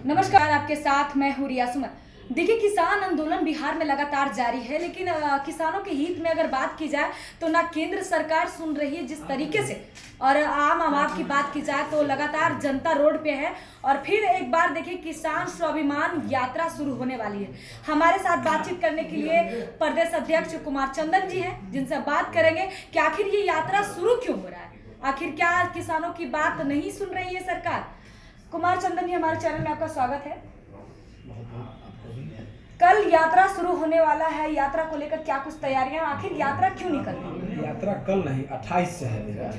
नमस्कार, आपके साथ मैं हूँ रिया सुमन। देखिए, किसान आंदोलन बिहार में लगातार जारी है, लेकिन किसानों के हित में अगर बात की जाए तो ना केंद्र सरकार सुन रही है जिस तरीके से, और आम आवाम की बात की जाए तो लगातार जनता रोड पे है। और फिर एक बार देखिए, किसान स्वाभिमान यात्रा शुरू होने वाली है। हमारे साथ बातचीत करने के लिए प्रदेश अध्यक्ष कुमार चंदन जी हैं, जिनसे बात करेंगे कि आखिर ये यात्रा शुरू क्यों हो रहा है, आखिर क्या किसानों की बात नहीं सुन रही है सरकार। कुमार चंदन जी, हमारे चैनल में आपका स्वागत है। कल यात्रा शुरू होने वाला है, यात्रा को लेकर क्या कुछ तैयारियां, आखिर यात्रा क्यों निकल रही है? यात्रा कल नहीं 28 से है मेरा।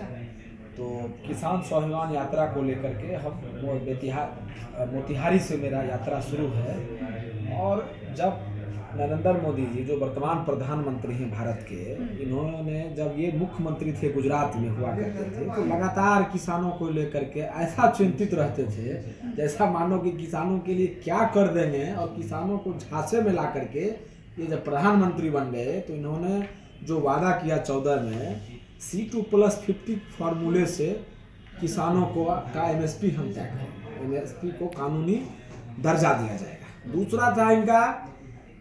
तो किसान स्वाभिमान यात्रा को लेकर के हम मोतिहारी से मेरा यात्रा शुरू है। और जब नरेंद्र मोदी जी, जो वर्तमान प्रधानमंत्री हैं भारत के, इन्होंने जब ये मुख्यमंत्री थे, गुजरात में हुआ करते थे, तो लगातार किसानों को लेकर के ऐसा चिंतित रहते थे जैसा मानो कि किसानों के लिए क्या कर देंगे। और किसानों को झांसे में ला करके ये जब प्रधानमंत्री बन गए तो इन्होंने जो वादा किया 14 में C2+50 फार्मूले से किसानों को का MSP हम तय करेंगे, MSP को कानूनी दर्जा दिया जाएगा। दूसरा था इनका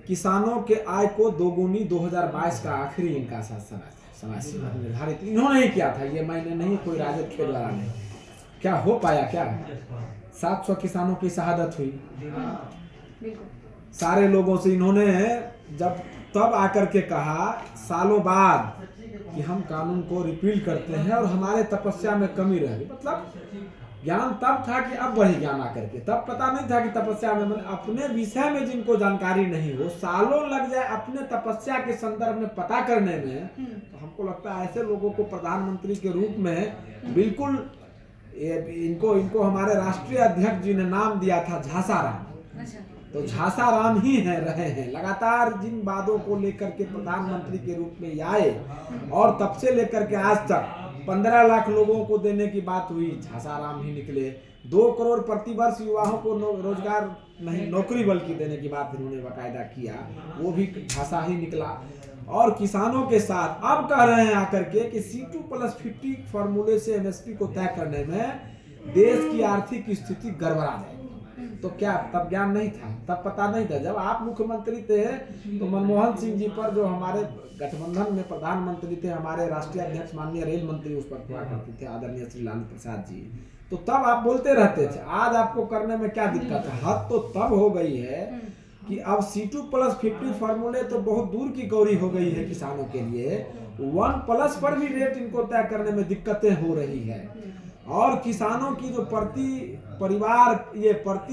किसानों के आय को दोगुनी 2022 का आखिरी इनका समय सीमा निर्धारित इन्होंने ही किया था, ये मैंने नहीं, कोई राजद खेल रहा नहीं। क्या हो पाया? क्या 700 किसानों की शहादत हुई। सारे लोगों से इन्होंने जब तब आकर के कहा सालों बाद कि हम कानून को रिपील करते हैं और हमारे तपस्या में कमी रहेगी। मतलब ज्ञान तब था कि अब बढ़ी ज्ञान आकर के, तब पता नहीं था कि तपस्या में, मतलब अपने विषय में जिनको जानकारी नहीं हो, सालों लग जाए अपने तपस्या के संदर्भ में पता करने में, तो हमको लगता है ऐसे लोगों को प्रधानमंत्री के रूप में बिल्कुल इनको हमारे राष्ट्रीय अध्यक्ष जी ने नाम दिया था झांसा राम। तो झांसा राम ही रहे हैं लगातार। जिन वादों को लेकर के प्रधानमंत्री के रूप में आए और तब से लेकर के आज तक 15 लाख लोगों को देने की बात हुई, झांसा राम ही निकले। 2 करोड़ प्रतिवर्ष युवाओं को रोजगार नहीं, नौकरी बल्कि देने की बात इन्होंने बाकायदा किया, वो भी झांसा ही निकला। और किसानों के साथ अब कह रहे हैं आकर के कि C2+50 फार्मूले से MSP को तय करने में देश की आर्थिक स्थिति गड़बड़ा जाएगी। तो क्या तब ज्ञान नहीं था? तब पता नहीं था? जब आप मुख्यमंत्री थे तो मनमोहन सिंह जी पर, जो हमारे गठबंधन में प्रधानमंत्री थे, हमारे राष्ट्रीय अध्यक्ष माननीय रेल मंत्री उस पर हुआ करते थे, आदरणीय श्री लालू प्रसाद जी, तो तब आप बोलते रहते थे। आज आपको करने में क्या दिक्कत है? हद तो तब हो गई है कि अब C2+50 फार्मूले तो बहुत दूर की गौरी हो गई है किसानों के लिए। 1+ पर भी रेट इनको तय करने में दिक्कतें हो रही है। और किसानों की जो प्रति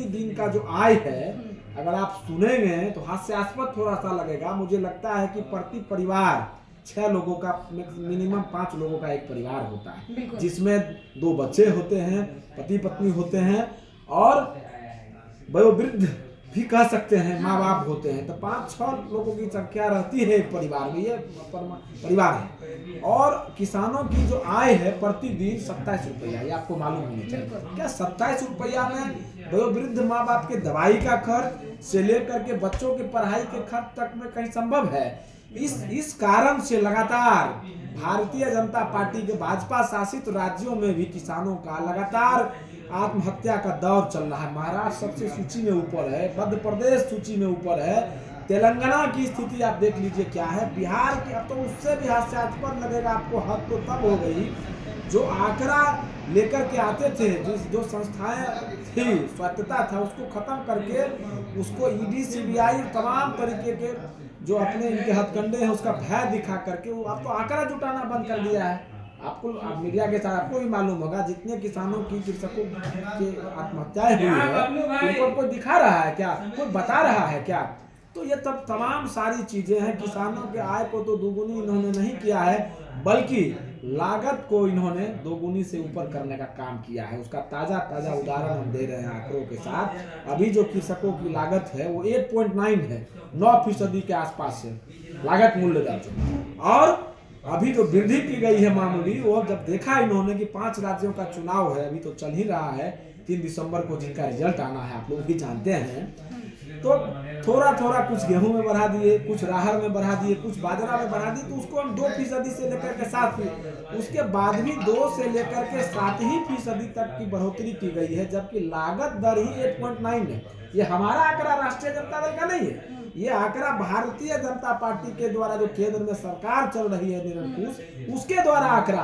दिन का जो आय है, अगर आप सुनेंगे तो हास्यास्पद थोड़ा सा लगेगा। मुझे लगता है कि प्रति परिवार 6 लोगों का, मिनिमम 5 लोगों का एक परिवार होता है, जिसमें 2 बच्चे होते हैं, पति पत्नी होते हैं और वयोवृद्ध भी कह सकते हैं, माँ बाप होते हैं। तो 5-6 लोगों की संख्या रहती है एक परिवार में, ये परिवार है। और किसानों की जो आय है प्रतिदिन 27 रुपया, ये आपको मालूम होना चाहिए। क्या 27 रुपया में वयोवृद्ध माँ बाप के दवाई का खर्च से लेकर के बच्चों के पढ़ाई के खर्च तक में कहीं संभव है? इस कारण से लगातार भारतीय जनता पार्टी के भाजपा शासित राज्यों में भी किसानों का लगातार आत्महत्या का दौर चल रहा है। महाराष्ट्र सबसे सूची में ऊपर है, मध्य प्रदेश सूची में ऊपर है, तेलंगाना की स्थिति आप देख लीजिए क्या है, बिहार की, अब तो उससे भी हास्यास्पद लगेगा आपको। हद तो तब हो गई, जो आंकड़ा लेकर के आते थे, जो संस्थाएं थी, स्वायत्तता था, उसको खत्म करके उसको ED CBI तमाम तरीके के जो अपने इनके हथकंडे हैं उसका भय दिखा करके वो अब तो आंकड़ा जुटाना बंद कर दिया है। आपको मीडिया के साथ आपको भी मालूम होगा, जितने किसानों की, कृषकों की आत्महत्याएं हुई है, उनको कोई दिखा रहा है क्या? कोई बता रहा है क्या? तो ये तब तमाम सारी चीजें हैं। किसानों के आय को तो दोगुनी इन्होंने नहीं किया है, बल्कि लागत को इन्होंने दोगुनी से ऊपर करने का काम किया है। उसका ताजा उदाहरण हम दे रहे हैं आंकड़ों के साथ। अभी जो कृषकों की लागत है वो 8.9 है, 9% के आसपास है लागत मूल्य दर। और अभी जो वृद्धि की गई है मामूली, वो जब देखा इन्होंने कि 5 राज्यों का चुनाव है, अभी तो चल ही रहा है, 3 दिसंबर को जिनका रिजल्ट आना है, आप लोग भी जानते हैं, तो थोड़ा थोड़ा कुछ गेहूं में बढ़ा दिए, कुछ राहर में बढ़ा दिए, कुछ बाजरा में बढ़ा दिए, तो उसको हम 2% से लेकर के 7%, उसके बाद भी 2 से लेकर के 7% तक की बढ़ोतरी की गई है, जबकि लागत दर ही 8.9 है। ये हमारा आंकड़ा राष्ट्रीय जनता दल का नहीं है, ये आंकड़ा भारतीय जनता पार्टी के द्वारा जो केंद्र में सरकार चल रही है निरंकुश, उसके द्वारा आंकड़ा।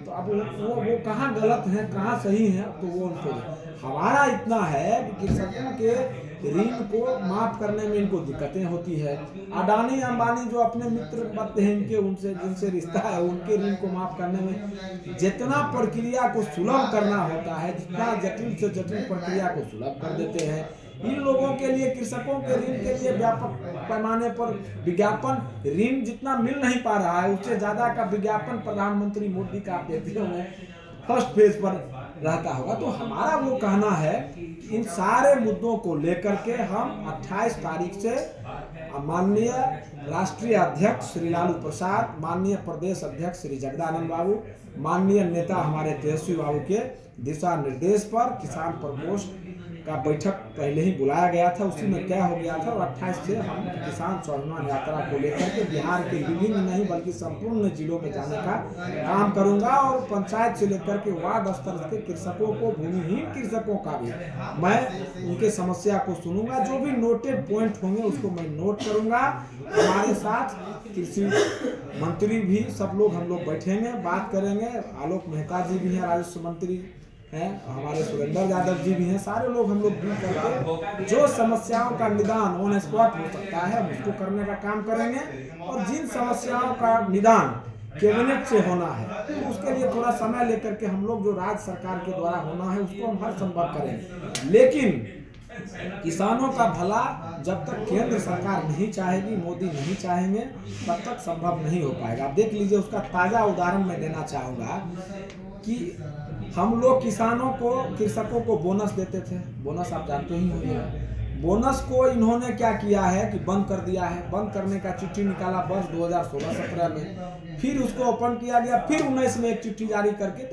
तो अब वो कहाँ गलत है कहाँ सही है, तो वो उनको हमारा इतना है कि कृषकों के ऋण को माफ करने में इनको दिक्कतें होती है। अडानी अंबानी जो अपने मित्र बनते हैं इनके, उनसे जिनसे रिश्ता है, उनके ऋण को माफ करने में जितना प्रक्रिया को सुलभ करना होता है, जितना जटिल से जटिल प्रक्रिया को सुलभ कर देते हैं। इन लोगों के लिए, कृषकों के ऋण के लिए व्यापक पैमाने पर विज्ञापन, ऋण जितना मिल नहीं पा रहा है उससे ज्यादा का विज्ञापन प्रधानमंत्री मोदी का आप देखते होंगे फर्स्ट पेज पर रहता होगा। तो हमारा वो कहना है कि इन सारे मुद्दों को लेकर के हम 28 तारीख से माननीय राष्ट्रीय अध्यक्ष श्री लालू प्रसाद, माननीय प्रदेश अध्यक्ष श्री जगदानंद बाबू, माननीय नेता हमारे तेजस्वी बाबू के दिशा निर्देश पर किसान प्रकोष्ठ का बैठक पहले ही बुलाया गया था, उसी में तय हो गया था। और 28 से हम किसान स्वाभिमान यात्रा को लेकर के बिहार के विभिन्न नहीं बल्कि संपूर्ण जिलों में जाने का काम करूंगा, और पंचायत से लेकर के वार्ड स्तर के कृषकों को, भूमिहीन कृषकों का भी मैं उनके समस्या को सुनूंगा, जो भी नोटेड पॉइंट होंगे उसको मैं नोट करूंगा। हमारे साथ कृषि मंत्री भी, सब लोग हम लोग बैठेंगे, बात करेंगे। आलोक मेहता जी भी हैं, राजस्व मंत्री हैं, हमारे सुरेंद्र यादव जी भी हैं, सारे लोग हम लोग मिल करके जो समस्याओं का निदान ऑन स्पॉट हो सकता है उसको करने का काम करेंगे। और जिन समस्याओं का निदान कैबिनेट से होना है तो उसके लिए थोड़ा समय लेकर के हम लोग जो राज्य सरकार के द्वारा होना है उसको हम हर संभव करेंगे। लेकिन किसानों का भला जब तक केंद्र सरकार नहीं चाहेगी, मोदी नहीं चाहेंगे, तब तक संभव नहीं हो पाएगा। आप देख लीजिए, उसका ताजा उदाहरण मैं देना चाहूँगा कि हम लोग किसानों को, कृषकों को बोनस देते थे। बोनस आप जानते ही होंगे। बोनस को इन्होंने क्या किया है कि बंद कर दिया है। बंद करने का चिट्ठी निकाला वर्ष 2016-17 में, फिर उसको ओपन किया गया, फिर 19 में एक चिट्ठी जारी करके